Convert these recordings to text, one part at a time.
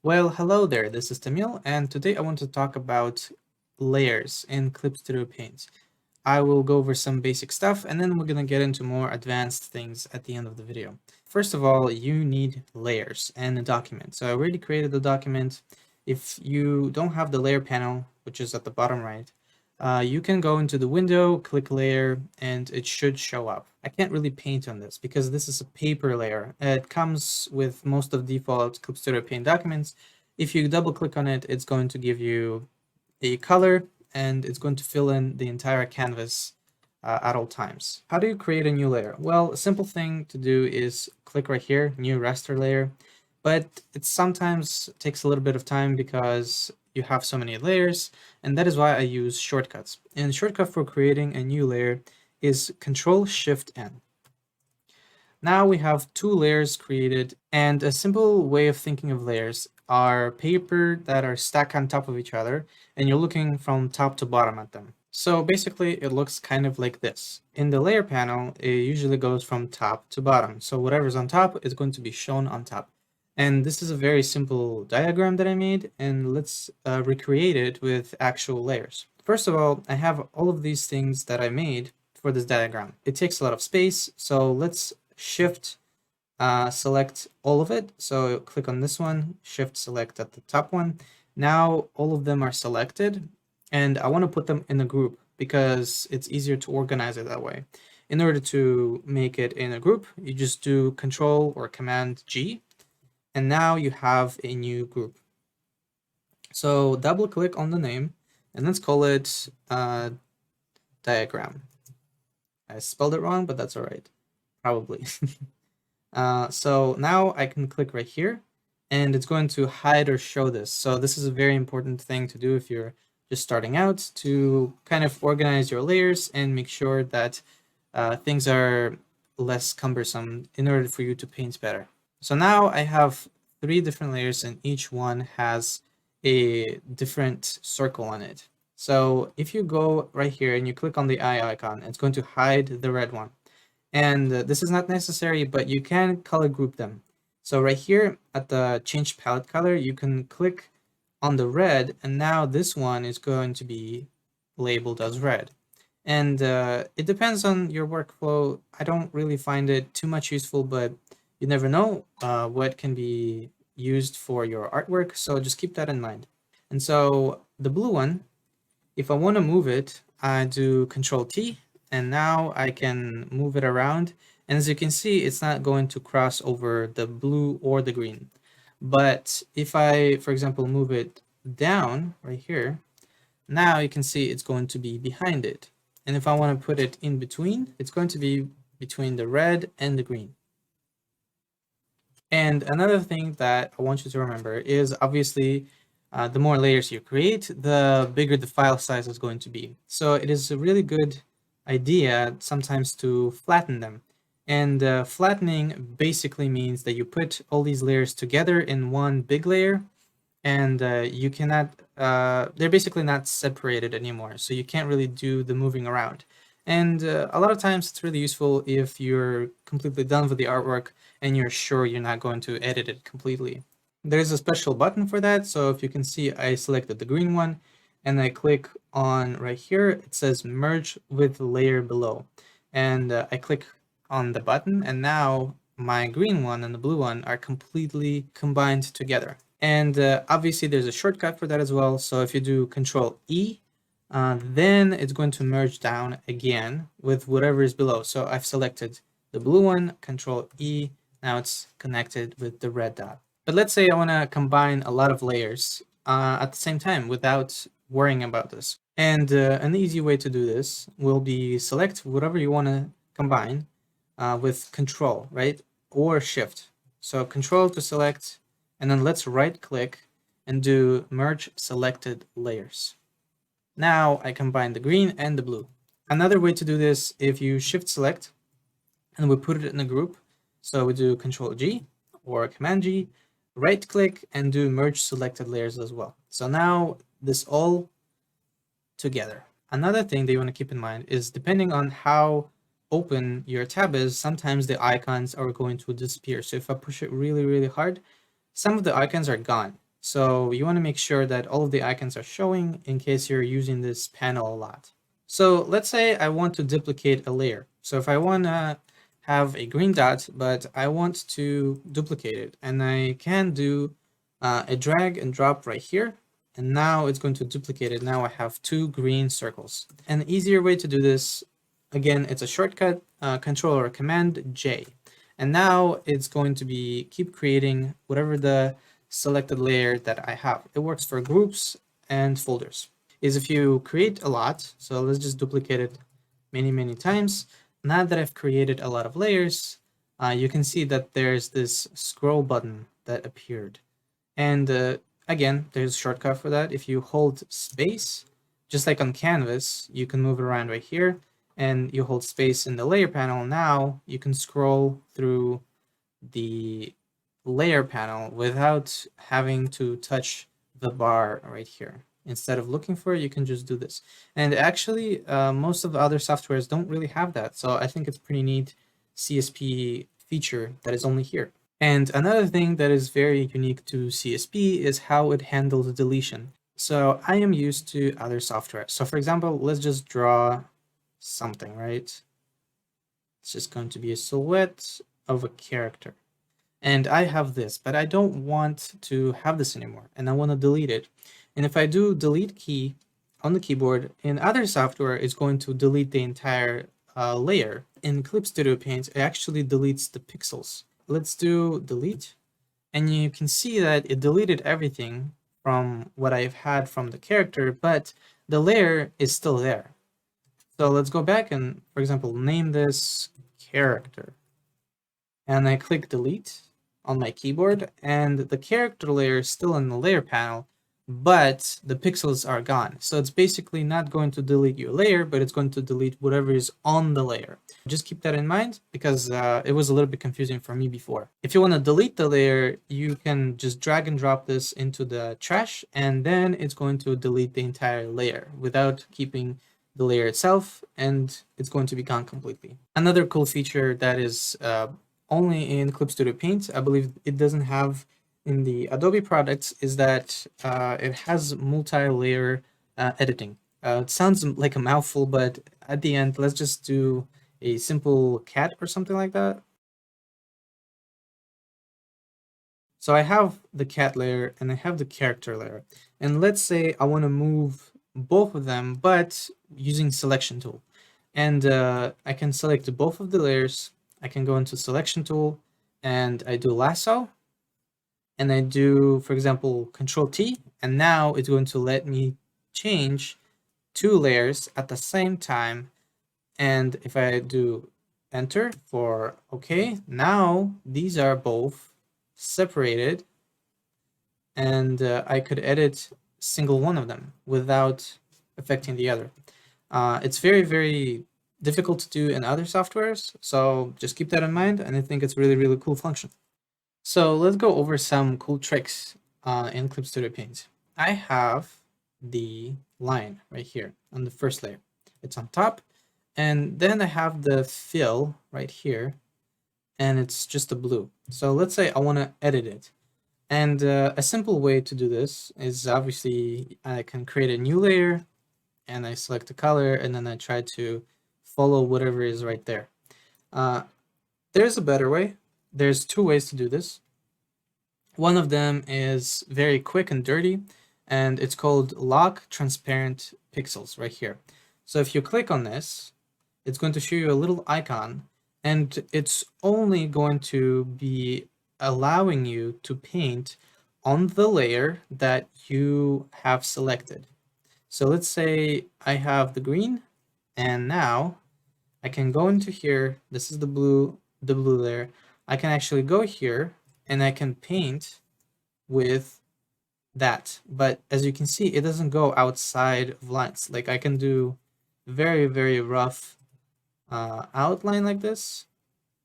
Well, hello there, this is Tamil, and today I want to talk about layers in Clip Studio Paint. I will go over some basic stuff, and then we're going to get into more advanced things at the end of the video. First of all, you need layers and a document. So I already created the document. If you don't have the layer panel, which is at the bottom right, you can go into the window, click layer, and it should show up. I can't really paint on this because this is a paper layer. It comes with most of default Clip Studio Paint documents. If you double click on it, it's going to give you a color and it's going to fill in the entire canvas at all times. How do you create a new layer? Well, a simple thing to do is click right here, new raster layer, but it sometimes takes a little bit of time because you have so many layers, and that is why I use shortcuts. And the shortcut for creating a new layer is Control-Shift-N. Now we have two layers created, and a simple way of thinking of layers are paper that are stacked on top of each other, and you're looking from top to bottom at them. So basically it looks kind of like this. In the layer panel, it usually goes from top to bottom. So whatever's on top is going to be shown on top. And this is a very simple diagram that I made, and let's recreate it with actual layers. First of all, I have all of these things that I made for this diagram. It takes a lot of space, so let's shift select all of it. So click on this one, shift select at the top one. Now all of them are selected, and I want to put them in a group because it's easier to organize it that way. In order to make it in a group, you just do Control or Command G, and now you have a new group. So double click on the name, and let's call it diagram. I spelled it wrong, but that's all right, probably. So now I can click right here, and it's going to hide or show this. So this is a very important thing to do if you're just starting out, to kind of organize your layers and make sure that things are less cumbersome in order for you to paint better. So now I have 3 different layers, and each one has a different circle on it. So if you go right here and you click on the eye icon, it's going to hide the red one. And this is not necessary, but you can color group them. So right here at the change palette color, you can click on the red, and now this one is going to be labeled as red. And it depends on your workflow. I don't really find it too much useful, but you never know what can be used for your artwork, so just keep that in mind. And so the blue one, if I want to move it, I do Control T, and now I can move it around. And as you can see, it's not going to cross over the blue or the green. But if I, for example, move it down right here, now you can see it's going to be behind it. And if I want to put it in between, it's going to be between the red and the green. And another thing that I want you to remember is obviously the more layers you create, the bigger the file size is going to be. So it is a really good idea sometimes to flatten them. And flattening basically means that you put all these layers together in one big layer, and you cannot, they're basically not separated anymore. So you can't really do the moving around. And a lot of times it's really useful if you're completely done with the artwork and you're sure you're not going to edit it completely. There's a special button for that. So if you can see, I selected the green one and I click on right here, it says merge with layer below. And I click on the button, and now my green one and the blue one are completely combined together. And obviously there's a shortcut for that as well. So if you do Control E, then it's going to merge down again with whatever is below. So I've selected the blue one, Control E, now it's connected with the red dot. But let's say I want to combine a lot of layers at the same time without worrying about this. And an easy way to do this will be select whatever you want to combine with Control, right? Or Shift. So Control to select, and then let's right click and do merge selected layers. Now I combine the green and the blue. Another way to do this, if you shift select and we put it in a group, so we do Control G or Command G, right click and do merge selected layers as well. So now this all together. Another thing that you want to keep in mind is depending on how open your tab is, sometimes the icons are going to disappear. So if I push it really, really hard, some of the icons are gone. So you want to make sure that all of the icons are showing in case you're using this panel a lot. So let's say I want to duplicate a layer. So if I want to have a green dot, but I want to duplicate it, and I can do a drag and drop right here, and now it's going to duplicate it. Now I have two green circles. An easier way to do this, again, it's a shortcut, Control or Command J. And now it's going to be keep creating whatever the selected layer that I have. It works for groups and folders. Is if you create a lot, so let's just duplicate it many times. Now that I've created a lot of layers, you can see that there's this scroll button that appeared. And again, there's a shortcut for that. If you hold space, just like on Canvas, you can move it around right here, and you hold space in the layer panel. Now you can scroll through the layer panel without having to touch the bar right here. Instead of looking for it, you can just do this. And actually, most of the other softwares don't really have that. So I think it's pretty neat CSP feature that is only here. And another thing that is very unique to CSP is how it handles deletion. So I am used to other software. So for example, let's just draw something, right? It's just going to be a silhouette of a character. And I have this, but I don't want to have this anymore, and I want to delete it. And if I do delete key on the keyboard, in other software, it's going to delete the entire layer. In Clip Studio Paint, it actually deletes the pixels. Let's do delete, and you can see that it deleted everything from what I've had from the character, but the layer is still there. So let's go back and, for example, name this character. And I click delete on my keyboard, and the character layer is still in the layer panel, but the pixels are gone. So it's basically not going to delete your layer, but it's going to delete whatever is on the layer. Just keep that in mind, because it was a little bit confusing for me before. If you want to delete the layer, you can just drag and drop this into the trash, and then it's going to delete the entire layer without keeping the layer itself, and it's going to be gone completely. Another cool feature that is only in Clip Studio Paint, I believe it doesn't have in the Adobe products, is that it has multi-layer editing. It sounds like a mouthful, but at the end, let's just do a simple cat or something like that. So I have the cat layer and I have the character layer. And let's say I want to move both of them, but using selection tool. And I can select both of the layers. I can go into selection tool and I do lasso, and I do, for example, Control T, and now it's going to let me change two layers at the same time. And if I do enter for OK, now these are both separated, and I could edit single one of them without affecting the other. It's very difficult to do in other softwares, so just keep that in mind, and I think it's really cool function. So let's go over some cool tricks in Clip Studio Paint. I have the line right here on the first layer. It's on top, and then I have the fill right here, and it's just a blue. So let's say I want to edit it. And a simple way to do this is, obviously, I can create a new layer, and I select the color, and then I try to follow whatever is right there. There's a better way. There's two ways to do this. One of them is very quick and dirty, and it's called Lock Transparent Pixels right here. So if you click on this, it's going to show you a little icon, and it's only going to be allowing you to paint on the layer that you have selected. So let's say I have the green, and now I can go into here. This is the blue layer. I can actually go here and I can paint with that. But as you can see, it doesn't go outside of lines. Like, I can do very rough outline like this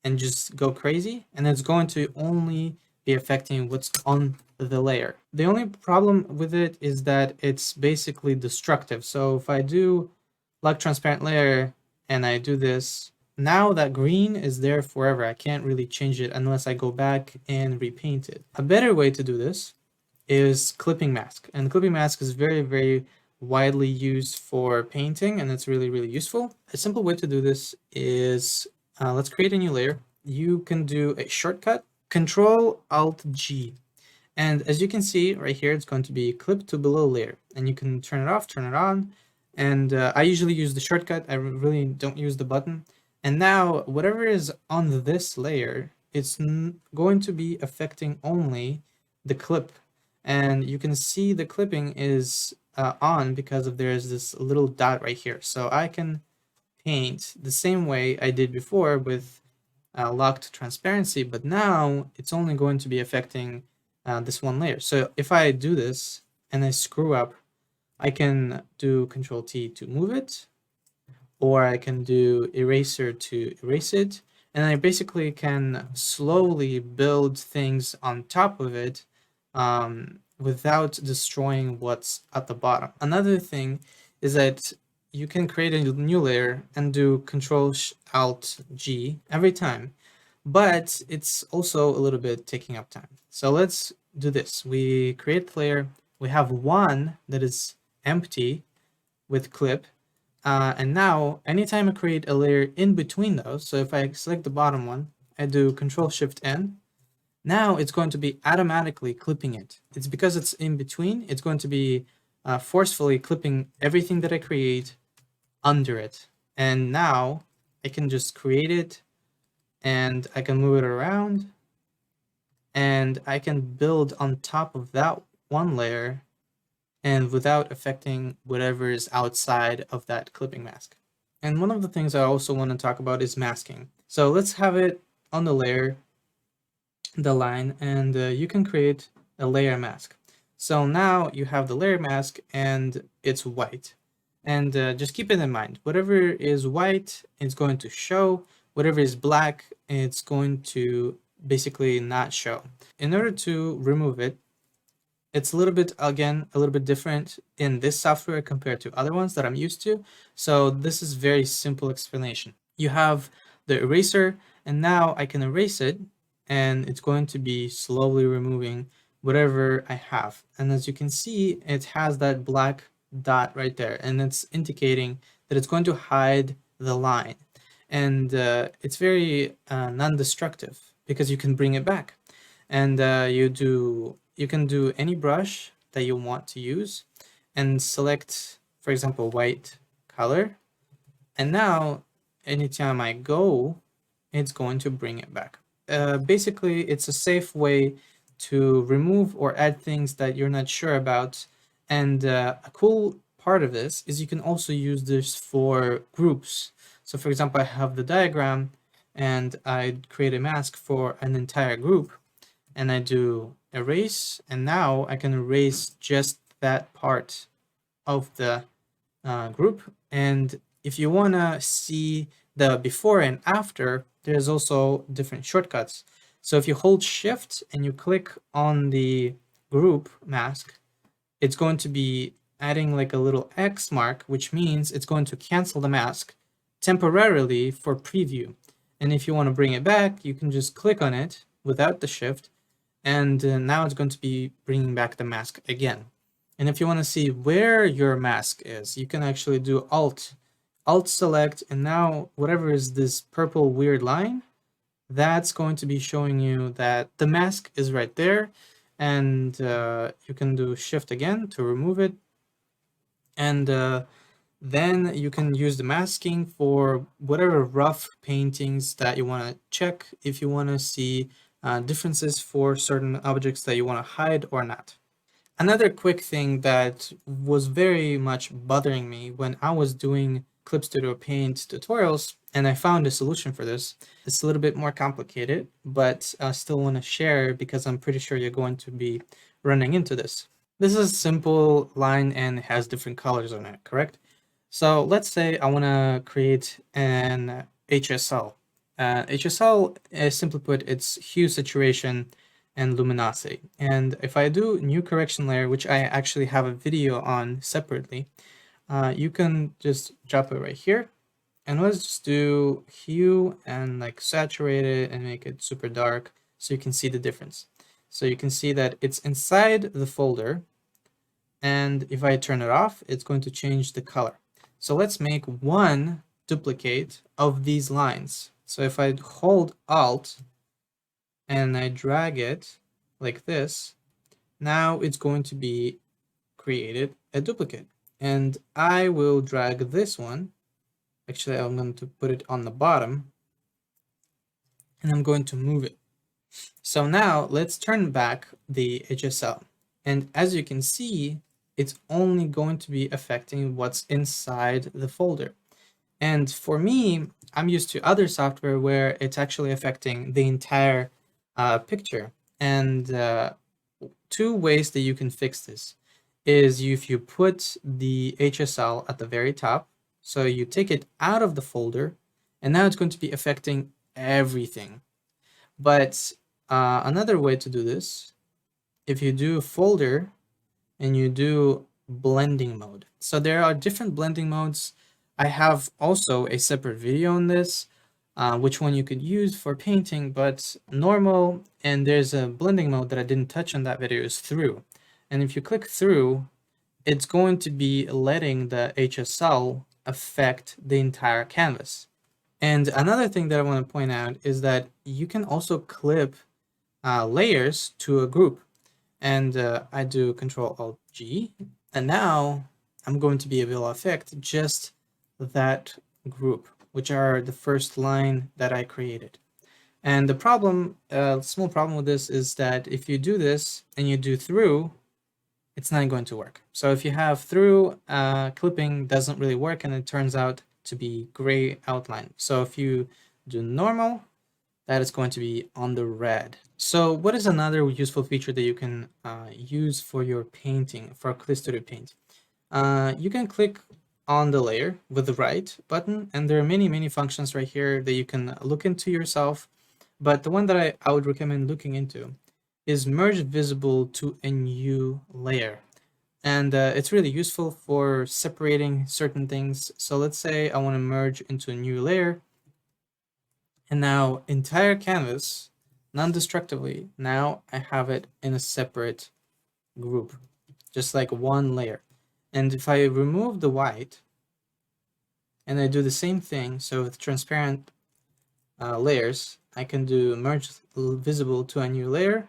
and just go crazy, and it's going to only be affecting what's on the layer. The only problem with it is that it's basically destructive. So if I do Lock Transparent Layer and I do this, now that green is there forever. I can't really change it unless I go back and repaint it. A better way to do this is clipping mask. And clipping mask is very, very widely used for painting, and it's really, really useful. A simple way to do this is, let's create a new layer. You can do a shortcut, Control Alt G. And as you can see right here, it's going to be clip to below layer, and you can turn it off, turn it on. And I usually use the shortcut. I really don't use the button. And now whatever is on this layer, it's going to be affecting only the clip. And you can see the clipping is on because of there's this little dot right here. So I can paint the same way I did before with locked transparency, but now it's only going to be affecting this one layer. So if I do this and I screw up, I can do Control T to move it, or I can do eraser to erase it. And I basically can slowly build things on top of it without destroying what's at the bottom. Another thing is that you can create a new layer and do Control Alt G every time, but it's also a little bit taking up time. So let's do this. We create the layer. We have one that is empty with clip. And now anytime I create a layer in between those, so if I select the bottom one, I do Control Shift N, now it's going to be automatically clipping it. It's because it's in between, it's going to be forcefully clipping everything that I create under it. And now I can just create it and I can move it around and I can build on top of that one layer and without affecting whatever is outside of that clipping mask. And one of the things I also want to talk about is masking. So let's have it on the layer, the line, and you can create a layer mask. So now you have the layer mask and it's white. And just keep it in mind, whatever is white, it's going to show. Whatever is black, it's going to basically not show. In order to remove it, it's a little bit, again, a little bit different in this software compared to other ones that I'm used to. So this is very simple explanation. You have the eraser, and now I can erase it, and it's going to be slowly removing whatever I have. And as you can see, it has that black dot right there, and it's indicating that it's going to hide the line. And it's very non-destructive because you can bring it back. And you can do any brush that you want to use and select, for example, white color. And now anytime I go, it's going to bring it back. Basically, it's a safe way to remove or add things that you're not sure about. And a cool part of this is you can also use this for groups. So for example, I have the diagram and I create a mask for an entire group and I do erase, and now I can erase just that part of the group. And if you want to see the before and after, there's also different shortcuts. So if you hold Shift and you click on the group mask, it's going to be adding like a little X mark, which means it's going to cancel the mask temporarily for preview. And if you want to bring it back, you can just click on it without the shift, and now it's going to be bringing back the mask again. And if you want to see where your mask is, you can actually do Alt select, and now whatever is this purple weird line, that's going to be showing you that the mask is right there. And you can do Shift again to remove it. And then you can use the masking for whatever rough paintings that you want to check if you want to see differences for certain objects that you want to hide or not. Another quick thing that was very much bothering me when I was doing Clip Studio Paint tutorials, and I found a solution for this. It's a little bit more complicated, but I still want to share because I'm pretty sure you're going to be running into this. This is a simple line and has different colors on it, correct? So let's say I want to create an HSL. HSL, simply put, it's hue, saturation, and luminosity. And if I do new correction layer, which I actually have a video on separately, you can just drop it right here. And let's just do hue and like saturate it and make it super dark so you can see the difference. So you can see that it's inside the folder, and if I turn it off, it's going to change the color. So let's make one duplicate of these lines. So if I hold Alt and I drag it like this, now it's going to be created a duplicate. And I will drag this one. Actually, I'm going to put it on the bottom, and I'm going to move it. So now let's turn back the HSL. And as you can see, it's only going to be affecting what's inside the folder. And for me, I'm used to other software where it's actually affecting the entire picture. And two ways that you can fix this is if you put the HSL at the very top, so you take it out of the folder, and now it's going to be affecting everything. But another way to do this, if you do folder and you do blending mode. So there are different blending modes. I have also a separate video on this, which one you could use for painting, but normal, and there's a blending mode that I didn't touch on that video, is through. And if you click through, it's going to be letting the HSL affect the entire canvas. And another thing that I want to point out is that you can also clip layers to a group. And I do Control-Alt-G, and now I'm going to be able to affect just that group, which are the first line that I created. And the problem, small problem with this is that if you do this and you do through, it's not going to work. So if you have through, clipping doesn't really work, and it turns out to be gray outline. So if you do normal, that is going to be on the red. So what is another useful feature that you can use for your painting, for Clip Studio Paint? You can click on the layer with the right button, and there are many functions right here that you can look into yourself. But the one that I would recommend looking into is merge visible to a new layer. And it's really useful for separating certain things. So let's say I want to merge into a new layer. And now entire canvas, non-destructively, now I have it in a separate group, just like one layer. And if I remove the white and I do the same thing, so with transparent layers, I can do merge visible to a new layer.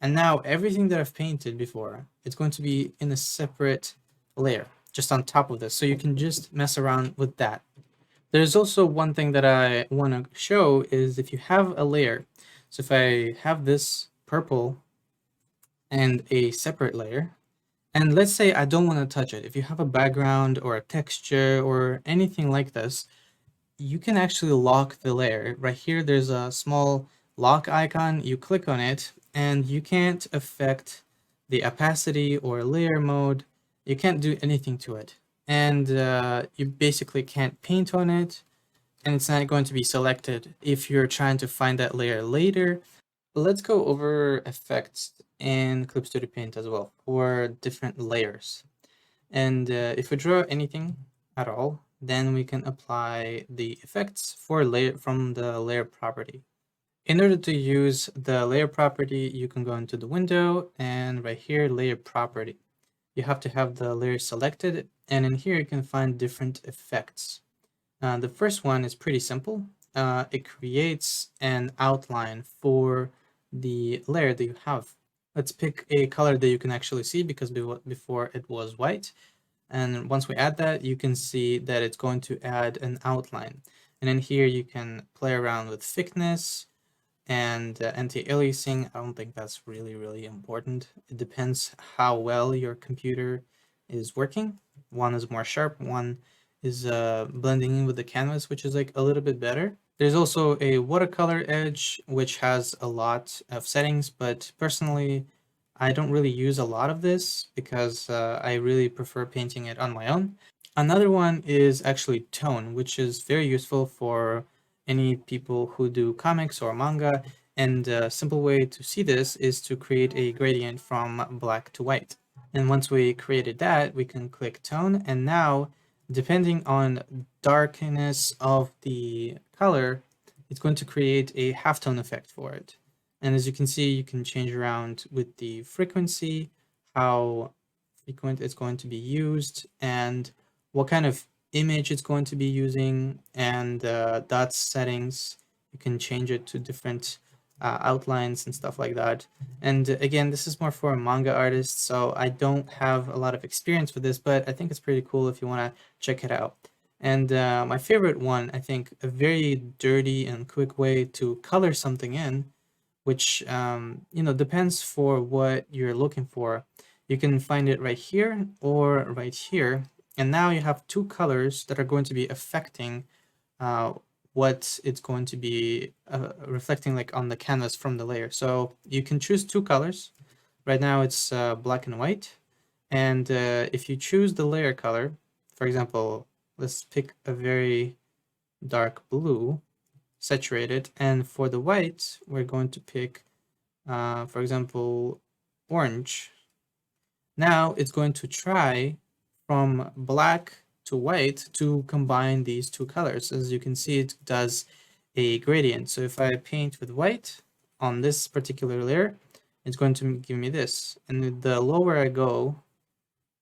And now everything that I've painted before, it's going to be in a separate layer, just on top of this. So you can just mess around with that. There's also one thing that I want to show is if you have a layer. So if I have this purple and a separate layer, and let's say I don't want to touch it. If you have a background or a texture or anything like this, you can actually lock the layer. Right here, there's a small lock icon. You click on it and you can't affect the opacity or layer mode. You can't do anything to it. And you basically can't paint on it, and it's not going to be selected if you're trying to find that layer later. Let's go over effects in Clip Studio Paint as well for different layers. And if we draw anything at all, then we can apply the effects for layer from the layer property. In order to use the layer property, you can go into the window and right here, layer property. You have to have the layer selected, and in here you can find different effects. The first one is pretty simple. It creates an outline for the layer that you have. Let's pick a color that you can actually see, because before it was white. And once we add that, you can see that it's going to add an outline. And in here you can play around with thickness and anti-aliasing. I don't think that's really important. It depends how well your computer is working. One is more sharp, one is blending in with the canvas, which is like a little bit better. There's also a watercolor edge, which has a lot of settings, but personally, I don't really use a lot of this because I really prefer painting it on my own. Another one is actually tone, which is very useful for any people who do comics or manga. And a simple way to see this is to create a gradient from black to white. And once we created that, we can click tone. And now, depending on darkness of the color, it's going to create a halftone effect for it. And as you can see, you can change around with the frequency, how frequent it's going to be used, and what kind of image it's going to be using, and dots settings. You can change it to different outlines and stuff like that. And again, this is more for manga artists, so I don't have a lot of experience with this, but I think it's pretty cool if you want to check it out. And my favorite one, I think, a very dirty and quick way to color something in, which depends for what you're looking for. You can find it right here or right here. And now you have two colors that are going to be affecting what it's going to be reflecting like on the canvas from the layer. So you can choose two colors. Right now it's black and white. And if you choose the layer color, for example, let's pick a very dark blue, saturated, and for the white, we're going to pick, for example, orange. Now it's going to try from black to white to combine these two colors. As you can see, it does a gradient. So if I paint with white on this particular layer, it's going to give me this. And the lower I go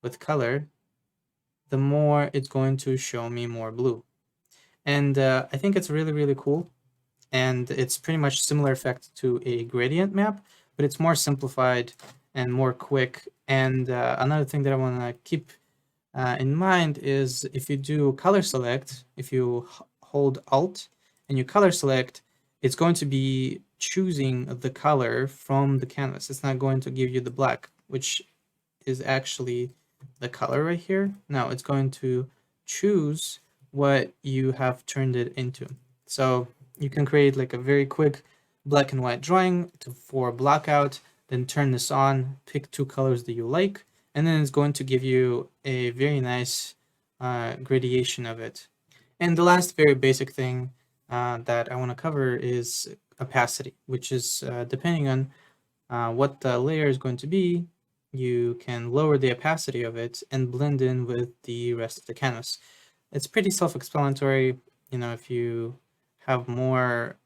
with color, the more it's going to show me more blue. And I think it's really, really cool. And it's pretty much similar effect to a gradient map, but it's more simplified and more quick. And another thing that I want to keep in mind is if you do color select, if you hold Alt and you color select, it's going to be choosing the color from the canvas. It's not going to give you the black, which is actually the color right here. No, it's going to choose what you have turned it into. So you can create like a very quick black and white drawing for blockout, then turn this on, pick two colors that you like, and then it's going to give you a very nice gradation of it. And the last very basic thing that I want to cover is opacity, which is depending on what the layer is going to be, you can lower the opacity of it and blend in with the rest of the canvas. It's pretty self-explanatory. If you have more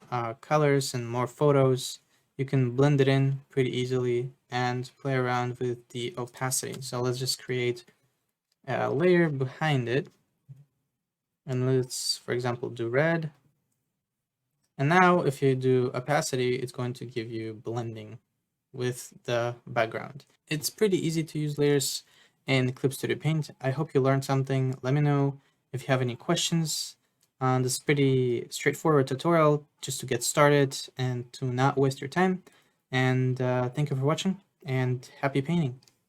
colors and more photos, you can blend it in pretty easily and play around with the opacity. So let's just create a layer behind it. And let's, for example, do red. And now if you do opacity, it's going to give you blending with the background. It's pretty easy to use layers in Clip Studio Paint. I hope you learned something. Let me know if you have any questions. This is pretty straightforward tutorial just to get started and to not waste your time. And thank you for watching and happy painting.